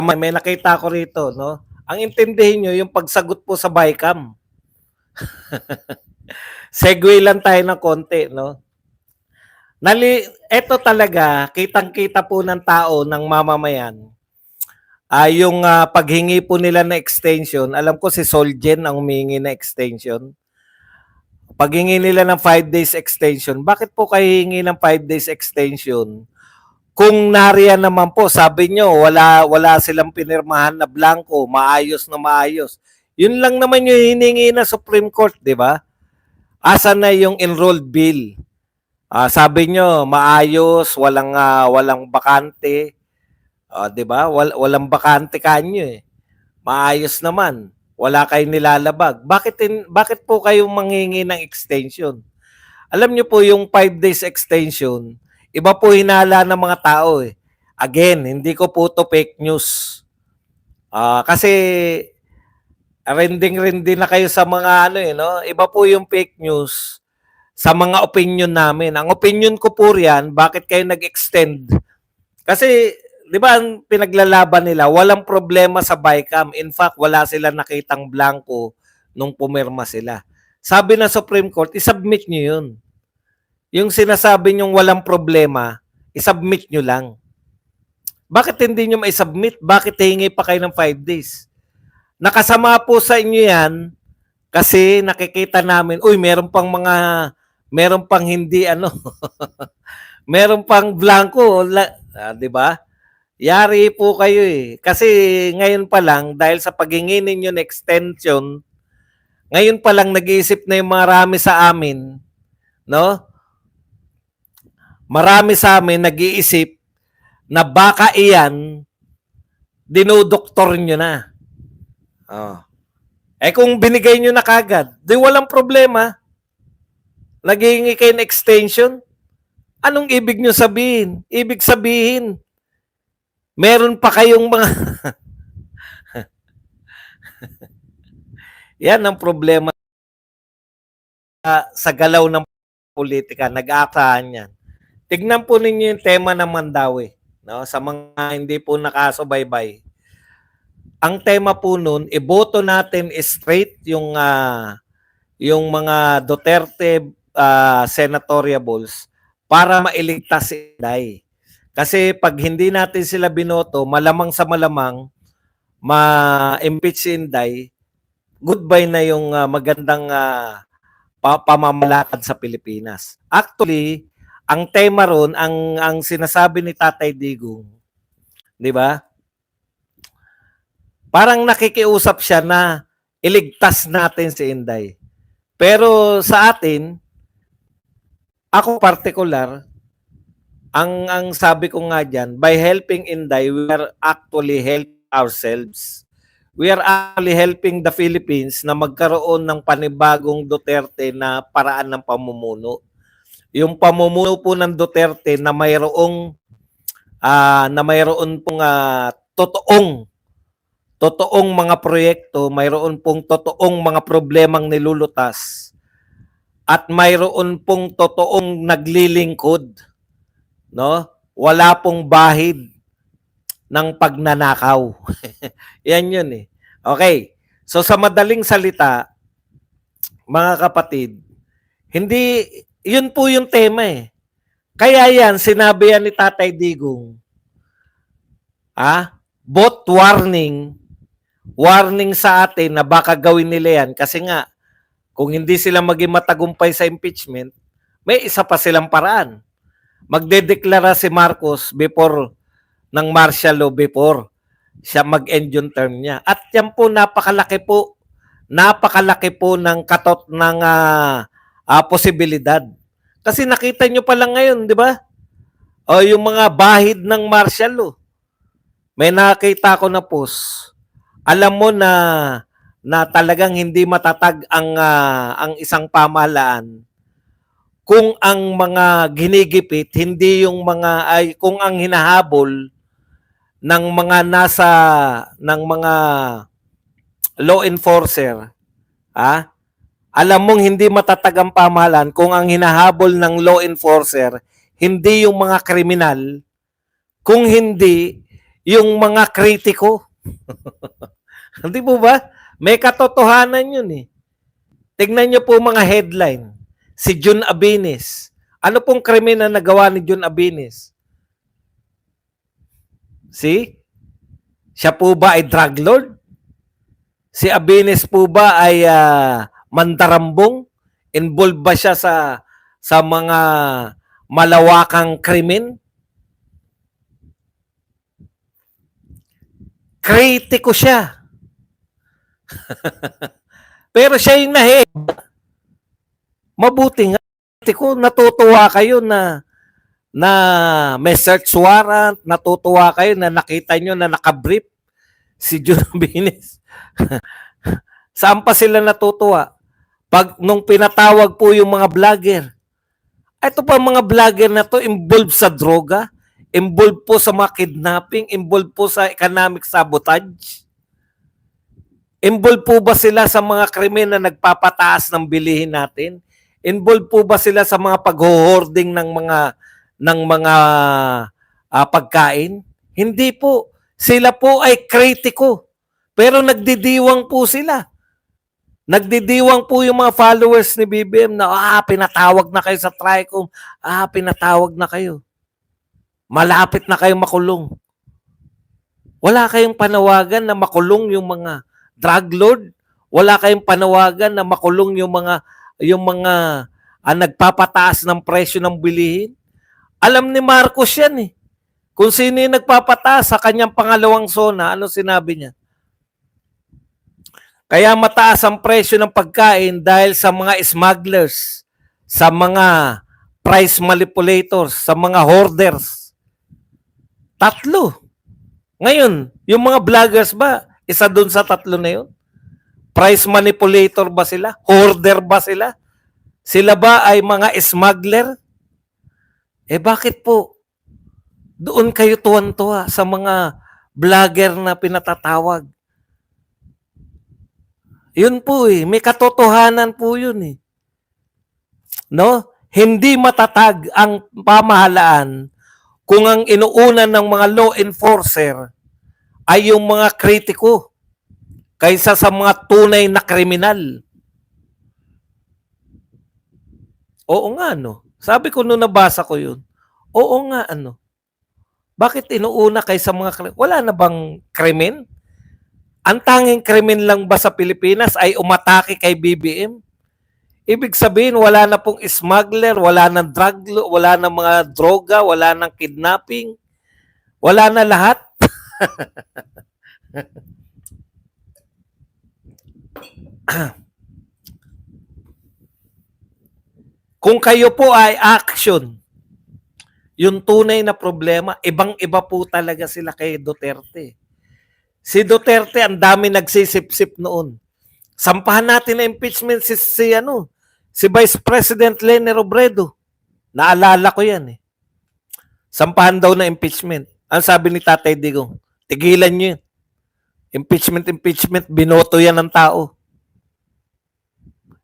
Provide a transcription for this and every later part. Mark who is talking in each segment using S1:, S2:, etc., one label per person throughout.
S1: May nakita ko rito, no? Ang intindihin nyo, yung pagsagot po sa BICAM. Segue lang tayo ng konti, no? Ito talaga, kitang-kita po ng tao, ng mamamayan, yung paghingi po nila na extension. Alam ko si Solgen ang humingi na extension. Paghingi nila ng 5 days extension, bakit po kayo hingi ng 5 days extension? Kung nariyan naman po, sabi nyo, wala silang pinirmahan na blanco, maayos na maayos. Yun lang naman yung hiningi na Supreme Court, di ba? Asa na yung enrolled bill? Sabi nyo, maayos, walang bakante. Di ba? Walang bakante kanyo eh. Maayos naman. Wala kayong nilalabag. Bakit po kayo manghingi ng extension? Alam nyo po yung 5 days extension, iba po hinala ng mga tao eh. Again, hindi ko po to fake news. Kasi rending na kayo sa mga no? Iba po yung fake news sa mga opinion namin. Ang opinion ko po riyan, bakit kayo nag-extend? Kasi, di ba, ang pinaglalaban nila, walang problema sa BICAM. In fact, wala sila nakitang blanco nung pumirma sila. Sabi ng Supreme Court, isubmit nyo yun. Yung sinasabi nyong walang problema, isubmit nyo lang. Bakit hindi nyo ma-submit? Bakit hingi pa kayo ng 5 days? Nakasama po sa inyo yan kasi nakikita namin, meron pang hindi meron pang blanco, di ba? Yari po kayo eh. Kasi ngayon pa lang, dahil sa paghingi ninyo ng extension, ngayon pa lang nag-iisip na yung marami sa amin, no? Marami sa amin nag-iisip na baka iyan, dinudoktor nyo na. Kung binigay nyo na kagad, di walang problema. Naghihingi kayo ng extension. Anong ibig nyo sabihin? Ibig sabihin, meron pa kayong mga... Yan ang problema sa galaw ng politika. Nag-aakahan yan. Tignan po ninyo yung tema ng Mandawi, no? Sa mga hindi po nakasubaybay. Ang tema po nun, iboto natin straight yung mga Duterte senatoriables para mailigtas si Inday. Kasi pag hindi natin sila binoto, malamang sa malamang ma-impeach si Inday, goodbye na yung magandang pamamalakad sa Pilipinas. Actually, ang tema ron, ang sinasabi ni Tatay Digong, di ba? Parang nakikiusap siya na iligtas natin si Inday. Pero sa atin, ako particular, ang sabi ko nga diyan, by helping Inday, we are actually helping ourselves. We are actually helping the Philippines na magkaroon ng panibagong Duterte na paraan ng pamumuno. Yung pamumuno po ng Duterte na mayroong pong totoong mga proyekto, mayroon pong totoong mga problemang nilulutas at mayroon pong totoong naglilingkod, no? Wala pong bahid ng pagnanakaw. Yan yun eh. Okay. So sa madaling salita, mga kapatid, hindi, yun po yung tema eh. Kaya yan, sinabi yan ni Tatay Digong, both warning sa atin na baka gawin nila yan kasi nga, kung hindi sila maging matagumpay sa impeachment, may isa pa silang paraan. Magdedeklara si Marcos before ng martial law before siya mag-end yung term niya. At yan po napakalaki po ng katot ng posibilidad. Kasi nakita nyo pa lang ngayon, di ba? O yung mga bahid ng martial law. May nakita ko na post. Alam mo na talagang hindi matatag ang isang pamahalaan kung ang mga ginigipit hindi yung kung ang hinahabol ng mga law enforcer, alam mong hindi matatag ang pamahalaan kung ang hinahabol ng law enforcer hindi yung mga kriminal, kung hindi yung mga kritiko. Hindi po ba? May katotohanan yun eh. Tignan niyo po mga headline. Si Jun Abinis. Ano pong krimen na nagawa ni Jun Abinis? See? Siya po ba ay drug lord? Si Abinis po ba ay mandarambong? Involved ba siya sa mga malawakang krimen? Kritiko siya. Pero siya yung mabuti nga. Kritiko, natutuwa kayo na may search warrant, natutuwa kayo na nakita nyo na nakabrief si Jun Abinis. Saan pa sila natutuwa? Nung pinatawag po yung mga vlogger. Ito pa mga vlogger na to involved sa droga, involved po sa mga kidnapping, involved po sa economic sabotage. Involved po ba sila sa mga krimen na nagpapataas ng bilihin natin? Involved po ba sila sa mga pag-hoarding ng mga pagkain? Hindi po. Sila po ay kritiko. Pero nagdidiwang po sila. Nagdidiwang po yung mga followers ni BBM na pinatawag na kayo sa TRICOM. Pinatawag na kayo. Malapit na kayong makulong. Wala kayong panawagan na makulong yung mga drug lord. Wala kayong panawagan na makulong yung mga nagpapataas ng presyo ng bilihin. Alam ni Marcos yan eh. Kung sino yung nagpapataas sa kanyang pangalawang zona, ano sinabi niya? Kaya mataas ang presyo ng pagkain dahil sa mga smugglers, sa mga price manipulators, sa mga hoarders. 3. Ngayon, yung mga vloggers ba, isa dun sa 3 na yun? Price manipulator ba sila? Hoarder ba sila? Sila ba ay mga smuggler? Bakit po doon kayo tuwan-tuwa sa mga vlogger na pinatatawag? Yun po may katotohanan po yun eh. No? Hindi matatag ang pamahalaan kung ang inuunan ng mga law enforcer ay yung mga kritiko kaysa sa mga tunay na kriminal. Oo nga, no? Sabi ko nung nabasa ko yun, oo nga, ano? Bakit inuuna kaysa mga wala na bang krimen? Ang tanging krimen lang ba sa Pilipinas ay umatake kay BBM? Ibig sabihin, wala na pong smuggler, wala na drug, wala na mga droga, wala na kidnapping, wala na lahat. Kung kayo po ay action, yung tunay na problema, ibang-iba po talaga sila kay Duterte. Si Duterte, ang dami nagsisip-sip noon. Sampahan natin na impeachment si Vice President Leni Robredo. Naalala ko yan eh. Sampahan daw na impeachment. Ang sabi ni Tatay Digong, tigilan nyo yun. Impeachment, binoto yan ng tao.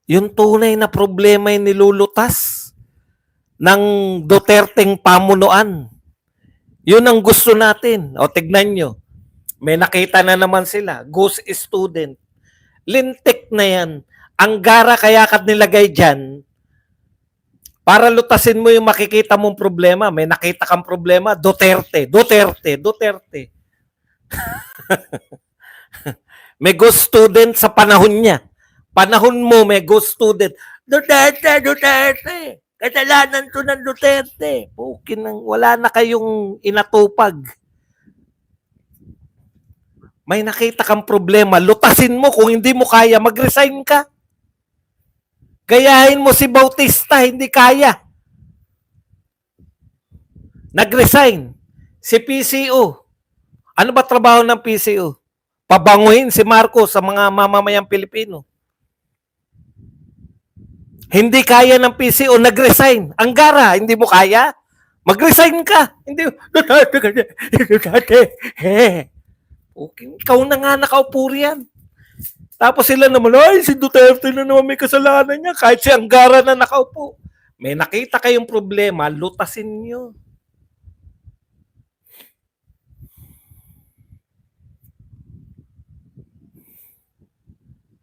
S1: Yung tunay na problema yung nilulutas ng Duterteng pamunuan. Yun ang gusto natin. O tignan nyo, may nakita na naman sila, ghost student. Lintik na yan. Ang gara kaya kat nilagay dyan, para lutasin mo yung makikita mong problema. May nakita kang problema, Duterte. May ghost student sa panahon niya. Panahon mo, may ghost student. Duterte. Kasalanan to ng Duterte. Wala na kayong inatupag. May nakita kang problema, lutasin mo. Kung hindi mo kaya, mag-resign ka. Gayahin mo si Bautista, hindi kaya. Nag-resign. Si PCO. Ano ba trabaho ng PCO? Pabanguhin si Marcos sa mga mamamayang Pilipino. Hindi kaya ng PCO, nag-resign. Ang gara, hindi mo kaya? Mag-resign ka. Hindi, Duterte. Okay, ikaw na nga nakaupo riyan. Tapos sila naman, ay, si Duterte na naman may kasalanan niya. Kahit si Angara na nakaupo. May nakita kayong problema, lutasin nyo.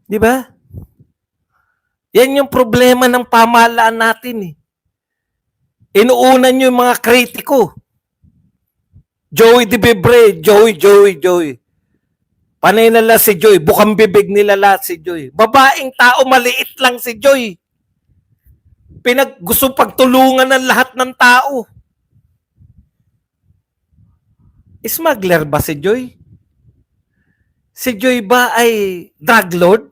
S1: Di ba? Yan yung problema ng pamahalaan natin eh. Inuuna nyo yung mga kritiko. Joey Di Vibre, Joey. Panay na lang si Joy, bukang bibig nila lahat si Joy. Babaeng tao, maliit lang si Joy. Gusto pagtulungan ng lahat ng tao. Smuggler ba si Joy? Si Joy ba ay drug lord?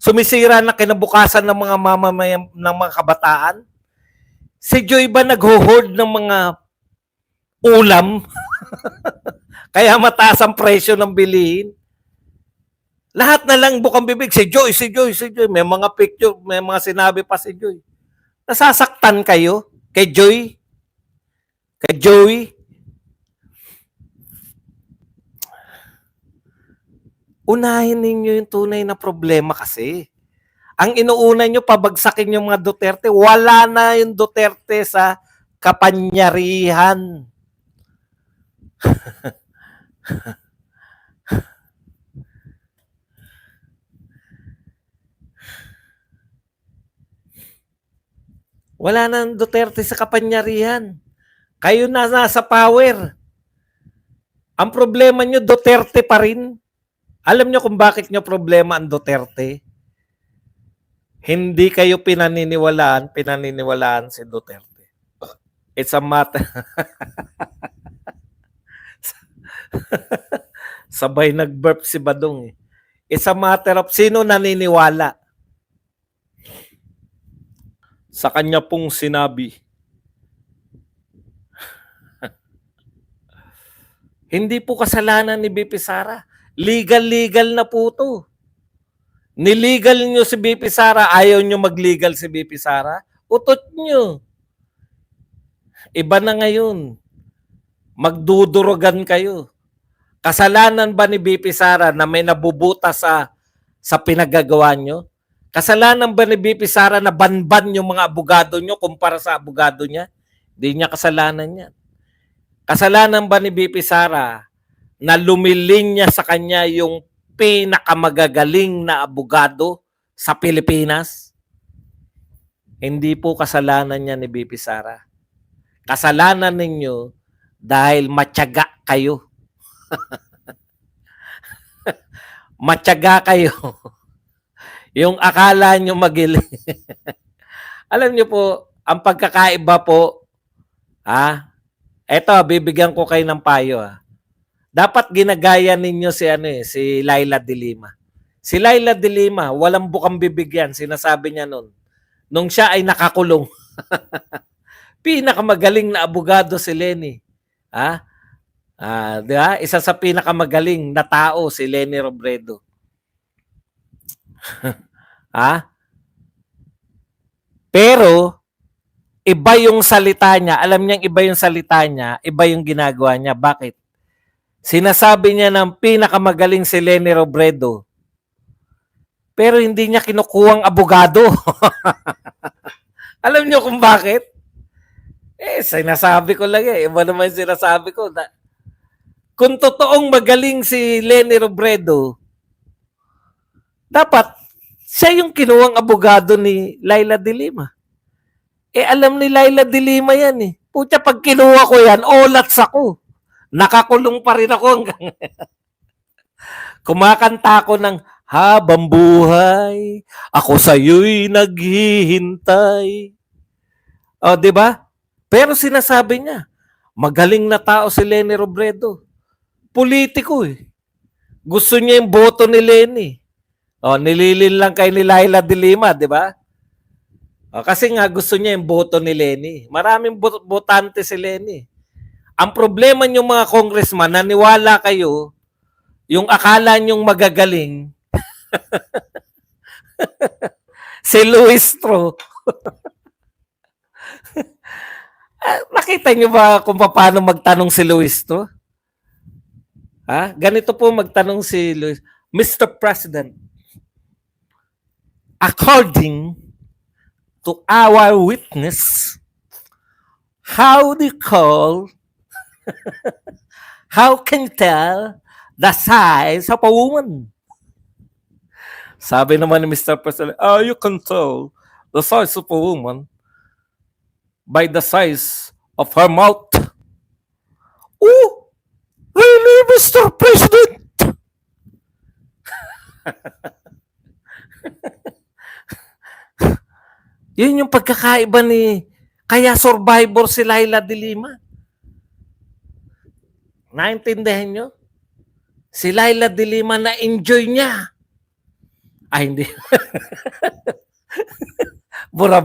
S1: Sumisira na kinabukasan ng mga mamamayan ng mga kabataan? Si Joy ba nagho-hoard ng mga ulam? Kaya mataas ang presyo ng bilihin? Lahat na lang bukang bibig, si Joy. May mga picture, may mga sinabi pa si Joy. Nasasaktan kayo kay Joy? Kay Joey? Unahin ninyo yung tunay na problema kasi. Ang inuuna nyo, pabagsakin yung mga Duterte. Wala na yung Duterte sa kapanyarihan. Wala na ang Duterte sa kapanyarihan. Kayo na nasa power. Ang problema nyo, Duterte pa rin. Alam nyo kung bakit nyo problema ang Duterte? Hindi kayo pinaniniwalaan si Duterte. It's a matter. Sabay nag-burp si Badong eh. It's a matter of sino naniniwala. Sa kanya pong sinabi. Hindi po kasalanan ni BP Sara. Legal na po to. Nilegal nyo si BP Sara, ayaw nyo mag-legal si BP Sara, utot nyo. Iba na ngayon. Magdudurugan kayo. Kasalanan ba ni BP Sara na may nabubuta sa pinagagawa nyo? Kasalanan ba ni BP Sara na banban yung mga abogado nyo kumpara sa abogado niya? Hindi niya kasalanan yan. Kasalanan ba ni BP Sara na lumiling niya sa kanya yung pinakamagagaling na abogado sa Pilipinas? Hindi po kasalanan niya ni BP Sara. Kasalanan ninyo dahil matyaga kayo. Matyaga kayo. Yung akala nyo magiling. Alam nyo po, ang pagkakaiba po, eto, bibigyan ko kayo ng payo. Dapat ginagaya ninyo si Laila de Lima. Si Laila de Lima, walang bukang bibigyan, sinasabi niya noon. Nung siya ay nakakulong. Pinakamagaling na abogado si Leni. Di ba? Isa sa pinakamagaling na tao si Leni Robredo. Pero iba yung salita niya. Alam niyang iba yung salita niya, iba yung ginagawa niya. Bakit? Sinasabi niya ng pinakamagaling si Leni Robredo. Pero hindi niya kinukuhang abogado. Alam niyo kung bakit? Sinasabi ko lang Iba naman yung sinasabi ko. Kung totoong magaling si Leni Robredo, dapat siya yung kinuhang abogado ni Laila de Lima. Alam ni Laila de Lima yan Pucha, pag kinuha ko yan, olats ako. Nakakulong pa rin ako hanggang kumakanta ako ng habang buhay, ako sa'yo'y naghihintay. Di ba? Pero sinasabi niya, magaling na tao si Leni Robredo. Politiko Gusto niya yung boto ni Leni. Nililin lang kay ni Laila de Lima, di ba? Kasi nga gusto niya yung boto ni Leni. Maraming botante si Leni. Ang problema niyong mga congressman, naniwala kayo, yung akala niyong magagaling, si Luis Tro. Nakita niyo ba kung paano magtanong si Luis Tro? Ganito po magtanong si Luis. Mr. President, according to our witness, how do you call, how can you tell the size of a woman? Sabi naman ni Mr. President, you can tell the size of a woman by the size of her mouth. Oh, really, Mr. President? Yun yung pagkakaiba ni... Kaya survivor si Laila de Lima. Naintindihan nyo? Si Laila de Lima na-enjoy niya. Ay, hindi. Bura.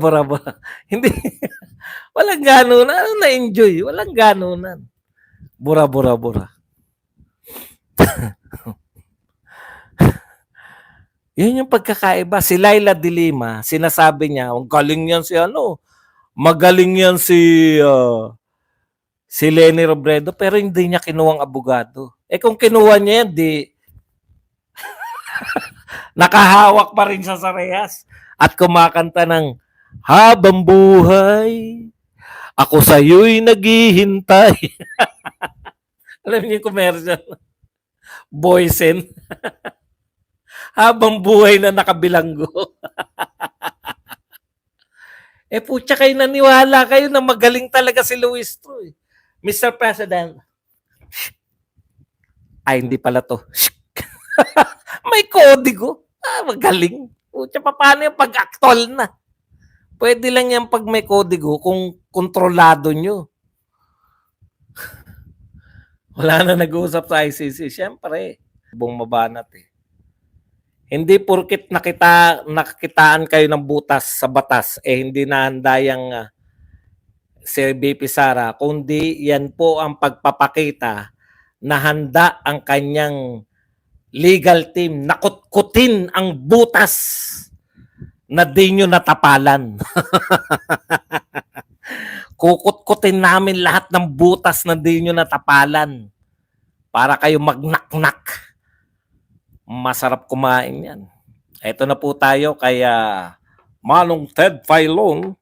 S1: Hindi. Walang ganunan. Ano na-enjoy? Walang ganunan. Bura. Yun yung pagkakaiba. Si Laila de Lima, sinasabi niya, galing yan si ano, magaling yan si Leni Robredo, pero hindi niya kinuwang abogado. Kung kinuha niya yan, di nakahawak pa rin siya sa rehas at kumakanta ng habang buhay, ako sa'yo'y naghihintay. Alam niyo yung commercial? Boysen. Habang buhay na nakabilanggo. Putya kayo naniwala kayo na magaling talaga si Luis Troy. Mr. President. Ay, hindi pala to. May kodigo. Magaling. Putya, paano yung pag-aktol na? Pwede lang yan pag may kodigo kung kontrolado nyo. Wala na nag-uusap sa ICC. Siyempre, bumabanat Hindi porkit nakitaan kayo ng butas sa batas, hindi nahanda yung si BP Sara, kundi yan po ang pagpapakita na handa ang kanyang legal team na kutkutin ang butas na di nyo natapalan. Kukutkutin namin lahat ng butas na di nyo natapalan para kayo magnaknak. Masarap kumain yan. Ito na po tayo kaya Manong Ted Filon